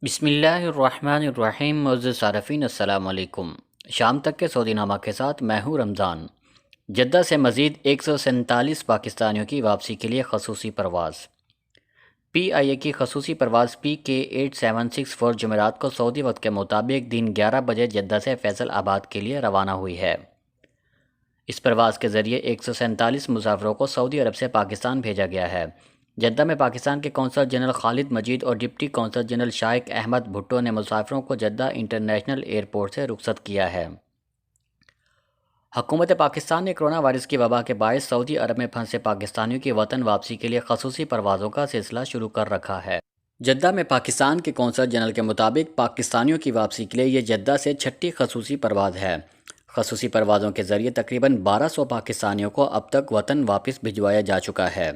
بسم اللہ الرحمن الرحیم۔ معزز صارفین السلام علیکم۔ شام تک کے سعودی نامہ کے ساتھ میں ہوں رمضان۔ جدہ سے مزید 147 پاکستانیوں کی واپسی کے لیے خصوصی پرواز۔ پی آئی اے کی خصوصی پرواز PK8764 جمعرات کو سعودی وقت کے مطابق دن 11 بجے جدہ سے فیصل آباد کے لیے روانہ ہوئی ہے۔ اس پرواز کے ذریعے 147 مسافروں کو سعودی عرب سے پاکستان بھیجا گیا ہے۔ جدہ میں پاکستان کے قونصل جنرل خالد مجید اور ڈپٹی قونصل جنرل شائق احمد بھٹو نے مسافروں کو جدہ انٹرنیشنل ایئرپورٹ سے رخصت کیا ہے۔ حکومت پاکستان نے کرونا وائرس کی وبا کے باعث سعودی عرب میں پھنسے پاکستانیوں کی وطن واپسی کے لیے خصوصی پروازوں کا سلسلہ شروع کر رکھا ہے۔ جدہ میں پاکستان کے قونصل جنرل کے مطابق پاکستانیوں کی واپسی کے لیے یہ جدہ سے چھٹی خصوصی پرواز ہے۔ خصوصی پروازوں کے ذریعے تقریباً 1200 پاکستانیوں کو اب تک وطن واپس بھجوایا جا چکا ہے۔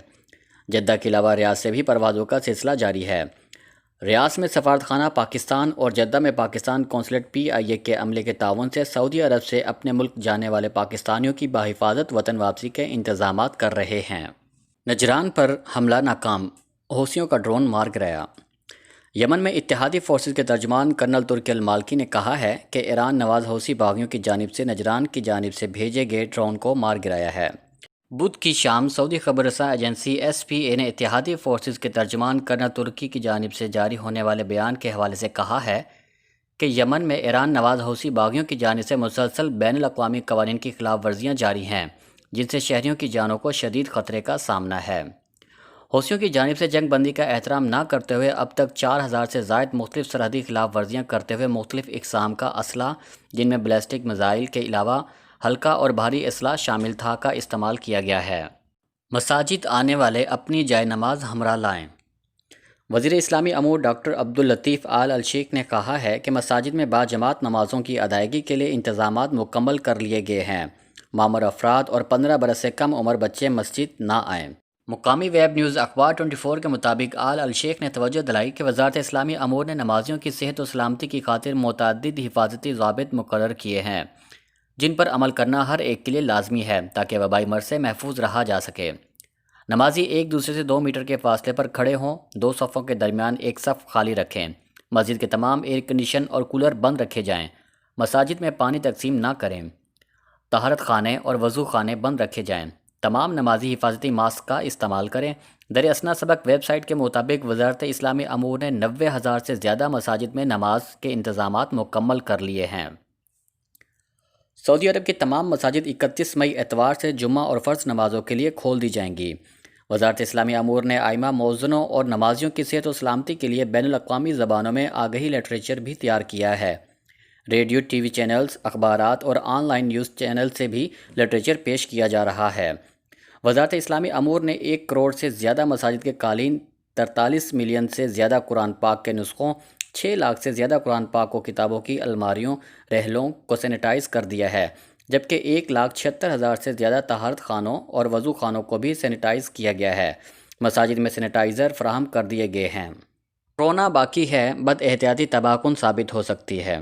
جدہ کے علاوہ ریاض سے بھی پروازوں کا سلسلہ جاری ہے۔ ریاض میں سفارتخانہ پاکستان اور جدہ میں پاکستان قونصلیٹ PIA کے عملے کے تعاون سے سعودی عرب سے اپنے ملک جانے والے پاکستانیوں کی بحفاظت وطن واپسی کے انتظامات کر رہے ہیں۔ نجران پر حملہ ناکام، حوثیوں کا ڈرون مار گرایا۔ یمن میں اتحادی فورسز کے ترجمان کرنل ترکی المالکی نے کہا ہے کہ ایران نواز حوثی باغیوں کی جانب سے نجران کی جانب سے بھیجے گئے ڈرون کو مار گرایا ہے۔ بدھ کی شام سعودی خبر رساں ایجنسی SPA نے اتحادی فورسز کے ترجمان کرنل ترکی کی جانب سے جاری ہونے والے بیان کے حوالے سے کہا ہے کہ یمن میں ایران نواز حوثی باغیوں کی جانب سے مسلسل بین الاقوامی قوانین کی خلاف ورزیاں جاری ہیں، جن سے شہریوں کی جانوں کو شدید خطرے کا سامنا ہے۔ حوثیوں کی جانب سے جنگ بندی کا احترام نہ کرتے ہوئے اب تک 4000 سے زائد مختلف سرحدی خلاف ورزیاں کرتے ہوئے مختلف اقسام کا اسلحہ، جن میں بیلسٹک میزائل کے علاوہ ہلکا اور بھاری اسلحہ شامل تھا، کا استعمال کیا گیا ہے۔ مساجد آنے والے اپنی جائے نماز ہمراہ لائیں۔ وزیر اسلامی امور ڈاکٹر عبداللطیف آل الشیخ نے کہا ہے کہ مساجد میں باجماعت نمازوں کی ادائیگی کے لیے انتظامات مکمل کر لیے گئے ہیں۔ معمر افراد اور 15 برس سے کم عمر بچے مسجد نہ آئیں۔ مقامی ویب نیوز اخبار 24 کے مطابق آل الشیخ نے توجہ دلائی کہ وزارت اسلامی امور نے نمازیوں کی صحت و سلامتی کی خاطر متعدد حفاظتی ضوابط مقرر کیے ہیں، جن پر عمل کرنا ہر ایک کے لیے لازمی ہے تاکہ وبائی مرض سے محفوظ رہا جا سکے۔ نمازی ایک دوسرے سے 2 میٹر کے فاصلے پر کھڑے ہوں، 2 صفوں کے درمیان ایک صف خالی رکھیں۔ مسجد کے تمام ایئر کنڈیشن اور کولر بند رکھے جائیں۔ مساجد میں پانی تقسیم نہ کریں۔ طہارت خانے اور وضو خانے بند رکھے جائیں۔ تمام نمازی حفاظتی ماسک کا استعمال کریں۔ در اثنا سبق ویب سائٹ کے مطابق وزارت اسلامی امور نے 90,000 سے زیادہ مساجد میں نماز کے انتظامات مکمل کر لیے ہیں۔ سعودی عرب کی تمام مساجد 31 مئی اتوار سے جمعہ اور فرض نمازوں کے لیے کھول دی جائیں گی۔ وزارت اسلامی امور نے آئمہ، مؤذنوں اور نمازیوں کی صحت و سلامتی کے لیے بین الاقوامی زبانوں میں آگہی لٹریچر بھی تیار کیا ہے۔ ریڈیو، ٹی وی چینلز، اخبارات اور آن لائن نیوز چینل سے بھی لٹریچر پیش کیا جا رہا ہے۔ وزارت اسلامی امور نے 1 کروڑ سے زیادہ مساجد کے قالین، 43 ملین سے زیادہ قرآن پاک کے نسخوں، 6 لاکھ سے زیادہ قرآن پاک و کتابوں کی الماریوں، رحلوں کو سینیٹائز کر دیا ہے، جبکہ 1,76,000 سے زیادہ طہارت خانوں اور وضو خانوں کو بھی سینیٹائز کیا گیا ہے۔ مساجد میں سینیٹائزر فراہم کر دیے گئے ہیں۔ کورونا باقی ہے، بد احتیاطی تباہ کن ثابت ہو سکتی ہے۔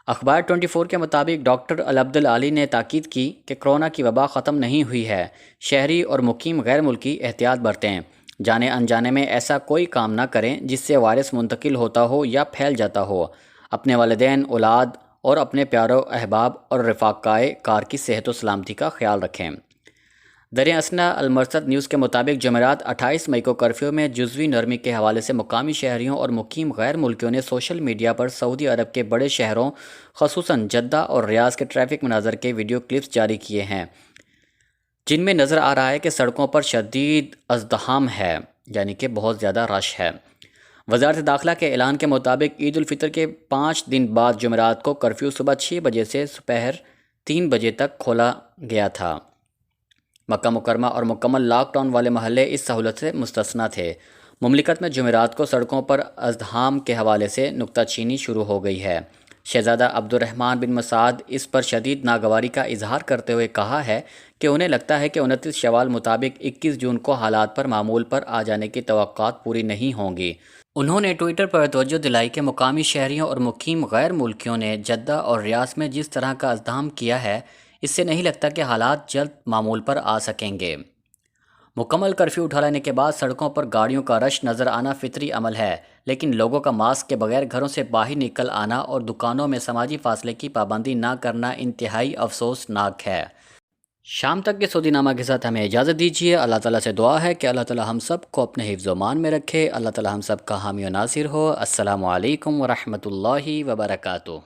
اخبار 24 کے مطابق ڈاکٹر العبد العالی نے تاکید کی کہ کورونا کی وبا ختم نہیں ہوئی ہے۔ شہری اور مقیم غیر ملکی احتیاط برتیں۔ جانے انجانے میں ایسا کوئی کام نہ کریں جس سے وائرس منتقل ہوتا ہو یا پھیل جاتا ہو۔ اپنے والدین، اولاد اور اپنے پیاروں، احباب اور رفقائے کار کی صحت و سلامتی کا خیال رکھیں۔ در اثنا المرصد نیوز کے مطابق جمعرات 28 مئی کو کرفیو میں جزوی نرمی کے حوالے سے مقامی شہریوں اور مقیم غیر ملکیوں نے سوشل میڈیا پر سعودی عرب کے بڑے شہروں خصوصاً جدہ اور ریاض کے ٹریفک مناظر کے ویڈیو کلپس جاری کیے ہیں، جن میں نظر آ رہا ہے کہ سڑکوں پر شدید ازدحام ہے، یعنی کہ بہت زیادہ رش ہے۔ وزارت داخلہ کے اعلان کے مطابق عید الفطر کے 5 دن بعد جمعرات کو کرفیو صبح 6 بجے سے دوپہر 3 بجے تک کھولا گیا تھا۔ مکہ مکرمہ اور مکمل لاک ڈاؤن والے محلے اس سہولت سے مستثنیٰ تھے۔ مملکت میں جمعرات کو سڑکوں پر ازدحام کے حوالے سے نکتہ چینی شروع ہو گئی ہے۔ شہزادہ عبد الرحمن بن مسعود اس پر شدید ناگواری کا اظہار کرتے ہوئے کہا ہے کہ انہیں لگتا ہے کہ 29 شوال مطابق 21 جون کو حالات پر معمول پر آ جانے کی توقعات پوری نہیں ہوں گی۔ انہوں نے ٹوئٹر پر توجہ دلائی کہ مقامی شہریوں اور مقیم غیر ملکیوں نے جدہ اور ریاض میں جس طرح کا ازدحام کیا ہے، اس سے نہیں لگتا کہ حالات جلد معمول پر آ سکیں گے۔ مکمل کرفیو اٹھا لینے کے بعد سڑکوں پر گاڑیوں کا رش نظر آنا فطری عمل ہے، لیکن لوگوں کا ماسک کے بغیر گھروں سے باہر نکل آنا اور دکانوں میں سماجی فاصلے کی پابندی نہ کرنا انتہائی افسوسناک ہے۔ شام تک کے سعودی نامہ کے ساتھ ہمیں اجازت دیجیے۔ اللہ تعالیٰ سے دعا ہے کہ اللہ تعالیٰ ہم سب کو اپنے حفظ و امان میں رکھے۔ اللہ تعالیٰ ہم سب کا حامی و ناصر ہو۔ السلام علیکم ورحمۃ اللہ وبرکاتہ۔